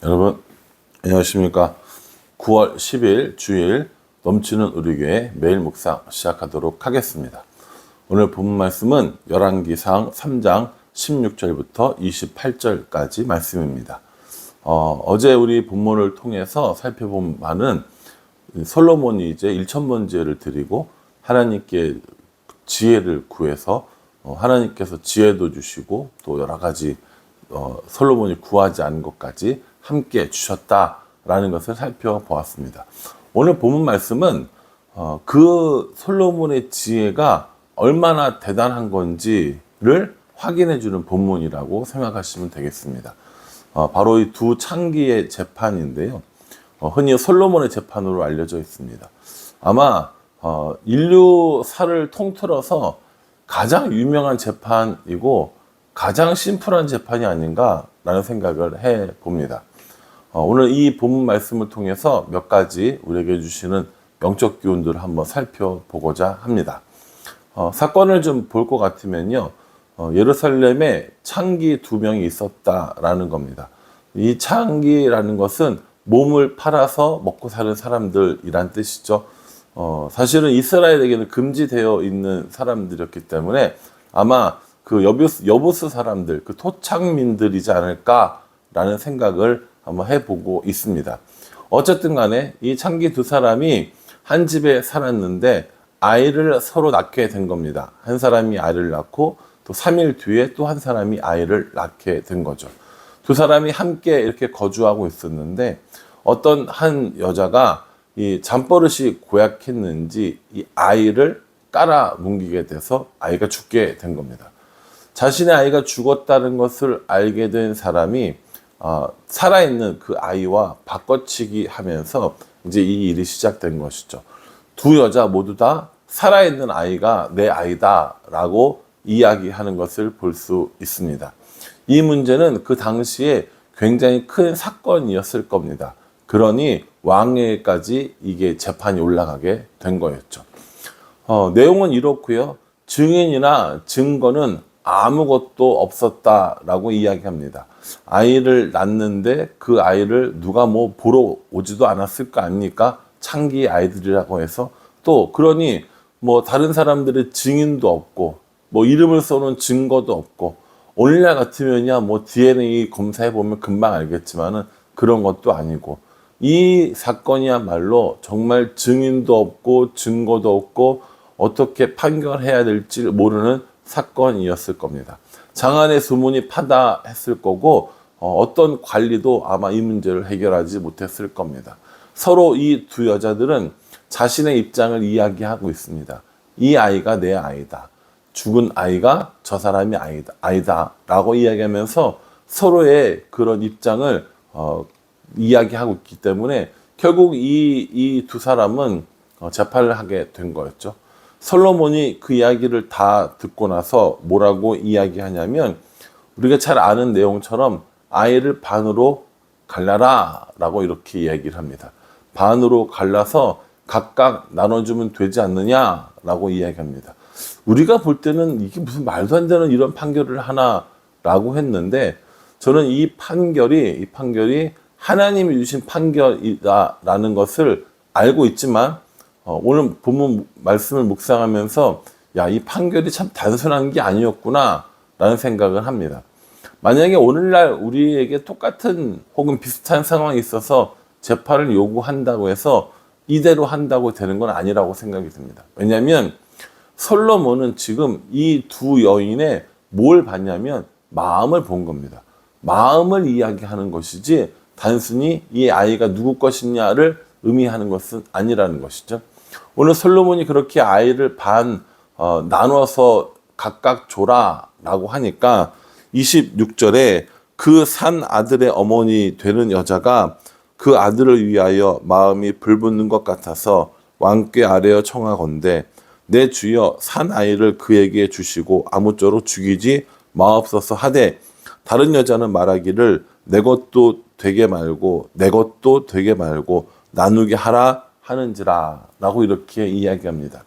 여러분 안녕하십니까. 9월 10일 주일 넘치는 우리 교회 매일 묵상 시작하도록 하겠습니다. 오늘 본문 말씀은 열왕기상 3장 16절부터 28절까지 말씀입니다. 어제 우리 본문을 통해서 살펴본 바는 솔로몬이 이제 1,000번제를 드리고 하나님께 지혜를 구해서 하나님께서 지혜도 주시고 또 여러 가지 솔로몬이 구하지 않은 것까지 함께 주셨다라는 것을 살펴보았습니다. 오늘 본문 말씀은 그 솔로몬의 지혜가 얼마나 대단한 건지를 확인해 주는 본문이라고 생각하시면 되겠습니다. 바로 이 두 창기의 재판인데요. 흔히 솔로몬의 재판으로 알려져 있습니다. 아마 인류사를 통틀어서 가장 유명한 재판이고 가장 심플한 재판이 아닌가라는 생각을 해봅니다. 오늘 이 본문 말씀을 통해서 몇 가지 우리에게 주시는 영적 교훈들을 한번 살펴보고자 합니다. 사건을 좀 볼 것 같으면요. 예루살렘에 창기 2명이 있었다라는 겁니다. 이 창기라는 것은 몸을 팔아서 먹고 사는 사람들이란 뜻이죠. 사실은 이스라엘에게는 금지되어 있는 사람들이었기 때문에 아마 그 여부스 사람들, 그 토착민들이지 않을까라는 생각을 한번 해보고 있습니다. 어쨌든 간에 이 창기 두 사람이 한 집에 살았는데 아이를 서로 낳게 된 겁니다. 한 사람이 아이를 낳고 또 3일 뒤에 또 한 사람이 아이를 낳게 된 거죠. 두 사람이 함께 이렇게 거주하고 있었는데 어떤 한 여자가 이 잠버릇이 고약했는지 이 아이를 깔아뭉개게 돼서 아이가 죽게 된 겁니다. 자신의 아이가 죽었다는 것을 알게 된 사람이 살아있는 그 아이와 바꿔치기 하면서 이제 이 일이 시작된 것이죠. 두 여자 모두 다 살아있는 아이가 내 아이다라고 이야기하는 것을 볼 수 있습니다. 이 문제는 그 당시에 굉장히 큰 사건이었을 겁니다. 그러니 왕에게까지 이게 재판이 올라가게 된 거였죠. 내용은 이렇고요. 증인이나 증거는 아무것도 없었다라고 이야기합니다. 아이를 낳는데 그 아이를 누가 보러 오지도 않았을 거 아닙니까? 창기 아이들이라고 해서 또 그러니 다른 사람들의 증인도 없고 이름을 써놓은 증거도 없고 오늘날 같으면야 DNA 검사해 보면 금방 알겠지만은 그런 것도 아니고 이 사건이야말로 정말 증인도 없고 증거도 없고 어떻게 판결해야 될지 모르는 사건이었을 겁니다. 장안의 수문이 파다했을 거고 어떤 관리도 아마 이 문제를 해결하지 못했을 겁니다. 서로 이 두 여자들은 자신의 입장을 이야기하고 있습니다. 이 아이가 내 아이다. 죽은 아이가 저 사람이 아이다 라고 이야기하면서 서로의 그런 입장을 이야기하고 있기 때문에 결국 이 두 사람은 재판을 하게 된 거였죠. 솔로몬이 그 이야기를 다 듣고 나서 뭐라고 이야기하냐면 우리가 잘 아는 내용처럼 아이를 반으로 갈라라 라고 이렇게 이야기를 합니다. 반으로 갈라서 각각 나눠주면 되지 않느냐 라고 이야기합니다. 우리가 볼 때는 이게 무슨 말도 안 되는 이런 판결을 하나라고 했는데 저는 이 판결이 하나님이 주신 판결이다라는 것을 알고 있지만 오늘 본문 말씀을 묵상하면서 이 판결이 참 단순한 게 아니었구나 라는 생각을 합니다. 만약에 오늘날 우리에게 똑같은 혹은 비슷한 상황이 있어서 재판을 요구한다고 해서 이대로 한다고 되는 건 아니라고 생각이 듭니다. 왜냐하면 솔로몬은 지금 이 두 여인의 뭘 봤냐면 마음을 본 겁니다. 마음을 이야기하는 것이지 단순히 이 아이가 누구 것이냐를 의미하는 것은 아니라는 것이죠. 오늘 솔로몬이 그렇게 아이를 반 나눠서 각각 줘라라고 하니까 26절에 그 산 아들의 어머니 되는 여자가 그 아들을 위하여 마음이 불붙는 것 같아서 왕께 아뢰어 청하건대 내 주여 산 아이를 그에게 주시고 아무쪼록 죽이지 마옵소서 하되 다른 여자는 말하기를 내 것도 되게 말고 나누게 하라 하는지라 라고 이렇게 이야기합니다.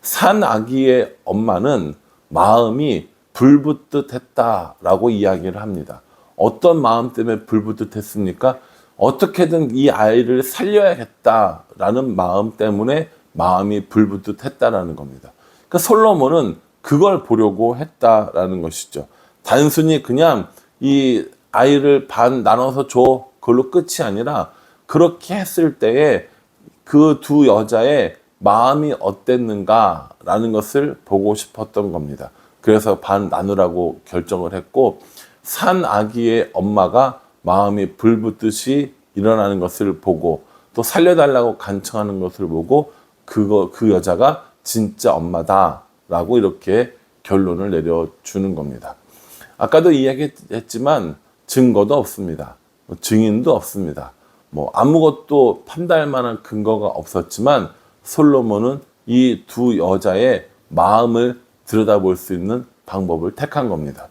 산 아기의 엄마는 마음이 불붙듯 했다라고 이야기를 합니다. 어떤 마음 때문에 불붙듯했습니까? 어떻게든 이 아이를 살려야겠다라는 마음 때문에 마음이 불붙듯했다라는 겁니다. 그러니까 솔로몬은 그걸 보려고 했다라는 것이죠. 단순히 그냥 이 아이를 반 나눠서 줘, 그걸로 끝이 아니라 그렇게 했을 때에 그 두 여자의 마음이 어땠는가라는 것을 보고 싶었던 겁니다. 그래서 반 나누라고 결정을 했고, 산 아기의 엄마가 마음이 불붙듯이 일어나는 것을 보고 또 살려달라고 간청하는 것을 보고 그 여자가 진짜 엄마다라고 이렇게 결론을 내려주는 겁니다. 아까도 이야기했지만 증거도 없습니다. 증인도 없습니다. 아무것도 판단할 만한 근거가 없었지만 솔로몬은 이 두 여자의 마음을 들여다볼 수 있는 방법을 택한 겁니다.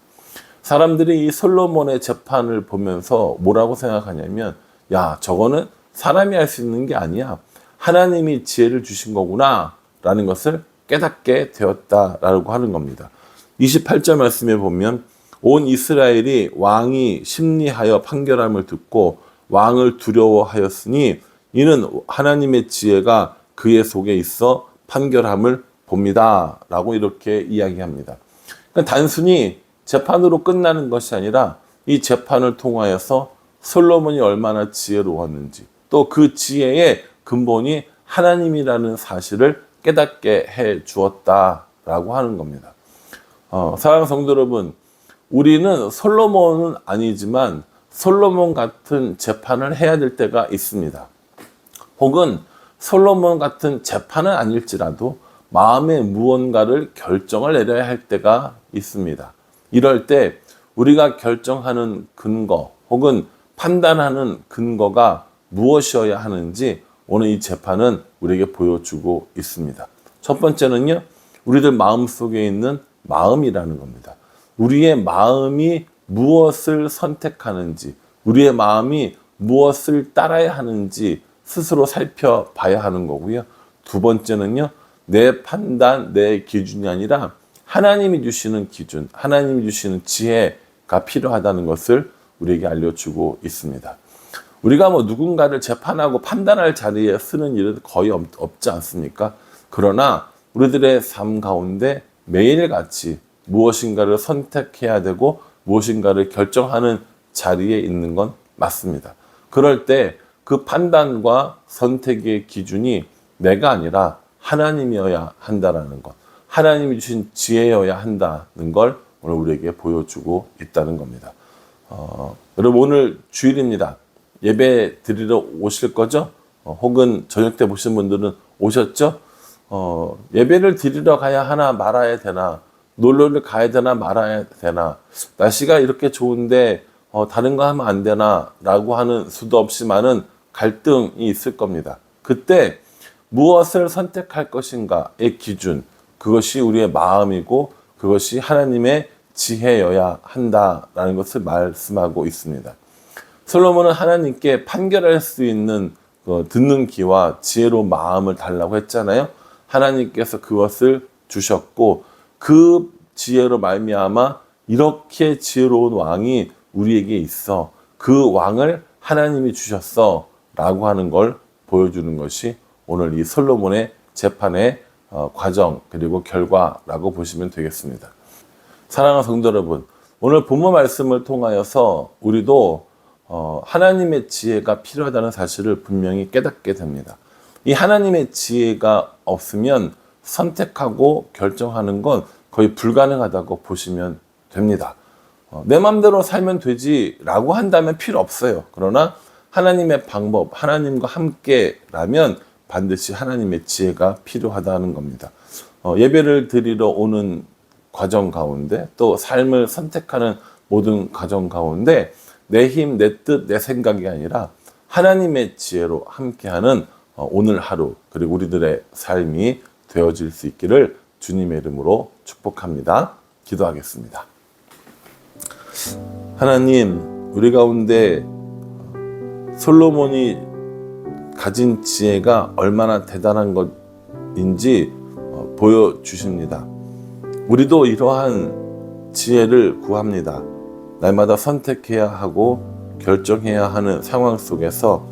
사람들이 이 솔로몬의 재판을 보면서 뭐라고 생각하냐면, 야, 저거는 사람이 할 수 있는 게 아니야. 하나님이 지혜를 주신 거구나 라는 것을 깨닫게 되었다라고 하는 겁니다. 28절 말씀에 보면 온 이스라엘이 왕이 심리하여 판결함을 듣고 왕을 두려워하였으니 이는 하나님의 지혜가 그의 속에 있어 판결함을 봅니다 라고 이렇게 이야기합니다. 그러니까 단순히 재판으로 끝나는 것이 아니라 이 재판을 통하여서 솔로몬이 얼마나 지혜로웠는지, 또 그 지혜의 근본이 하나님이라는 사실을 깨닫게 해 주었다라고 하는 겁니다. 사랑하는 성도 여러분, 우리는 솔로몬은 아니지만 솔로몬 같은 재판을 해야 될 때가 있습니다. 혹은 솔로몬 같은 재판은 아닐지라도 마음의 무언가를 결정을 내려야 할 때가 있습니다. 이럴 때 우리가 결정하는 근거 혹은 판단하는 근거가 무엇이어야 하는지 오늘 이 재판은 우리에게 보여주고 있습니다. 첫 번째는요, 우리들 마음속에 있는 마음이라는 겁니다. 우리의 마음이 무엇을 선택하는지, 우리의 마음이 무엇을 따라야 하는지 스스로 살펴봐야 하는 거고요. 두 번째는요, 내 판단, 내 기준이 아니라 하나님이 주시는 기준, 하나님이 주시는 지혜가 필요하다는 것을 우리에게 알려주고 있습니다. 우리가 누군가를 재판하고 판단할 자리에 쓰는 일은 거의 없지 않습니까? 그러나 우리들의 삶 가운데 매일같이 무엇인가를 선택해야 되고 무엇인가를 결정하는 자리에 있는 건 맞습니다. 그럴 때 그 판단과 선택의 기준이 내가 아니라 하나님이어야 한다는 것, 하나님이 주신 지혜여야 한다는 걸 오늘 우리에게 보여주고 있다는 겁니다. 여러분, 오늘 주일입니다. 예배 드리러 오실 거죠? 혹은 저녁 때 보신 분들은 오셨죠? 예배를 드리러 가야 하나 말아야 되나, 놀러를 가야 되나 말아야 되나, 날씨가 이렇게 좋은데 다른 거 하면 안 되나 라고 하는 수도 없이 많은 갈등이 있을 겁니다. 그때 무엇을 선택할 것인가의 기준, 그것이 우리의 마음이고 그것이 하나님의 지혜여야 한다라는 것을 말씀하고 있습니다. 솔로몬은 하나님께 판결할 수 있는 듣는 귀와 지혜로운 마음을 달라고 했잖아요. 하나님께서 그것을 주셨고 그 지혜로 말미암아 이렇게 지혜로운 왕이 우리에게 있어, 그 왕을 하나님이 주셨어 라고 하는 걸 보여주는 것이 오늘 이 솔로몬의 재판의 과정 그리고 결과라고 보시면 되겠습니다. 사랑하는 성도 여러분, 오늘 본문 말씀을 통하여서 우리도 하나님의 지혜가 필요하다는 사실을 분명히 깨닫게 됩니다. 이 하나님의 지혜가 없으면 선택하고 결정하는 건 거의 불가능하다고 보시면 됩니다. 내 마음대로 살면 되지라고 한다면 필요 없어요. 그러나 하나님의 방법, 하나님과 함께라면 반드시 하나님의 지혜가 필요하다는 겁니다. 예배를 드리러 오는 과정 가운데, 또 삶을 선택하는 모든 과정 가운데 내 힘, 내 뜻, 내 생각이 아니라 하나님의 지혜로 함께하는 오늘 하루, 그리고 우리들의 삶이 되어질 수 있기를 주님의 이름으로 축복합니다. 기도하겠습니다. 하나님, 우리 가운데 솔로몬이 가진 지혜가 얼마나 대단한 것인지 보여주십니다. 우리도 이러한 지혜를 구합니다. 날마다 선택해야 하고 결정해야 하는 상황 속에서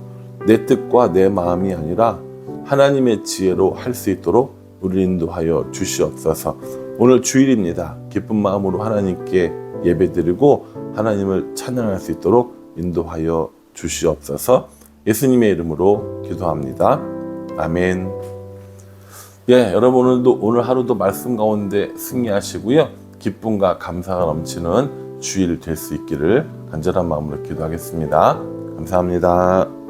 내 뜻과 내 마음이 아니라 하나님의 지혜로 할 수 있도록 우리 인도하여 주시옵소서. 오늘 주일입니다. 기쁜 마음으로 하나님께 예배드리고 하나님을 찬양할 수 있도록 인도하여 주시옵소서. 예수님의 이름으로 기도합니다. 아멘. 예, 여러분 오늘 하루도 말씀 가운데 승리하시고요. 기쁨과 감사가 넘치는 주일 될 수 있기를 간절한 마음으로 기도하겠습니다. 감사합니다.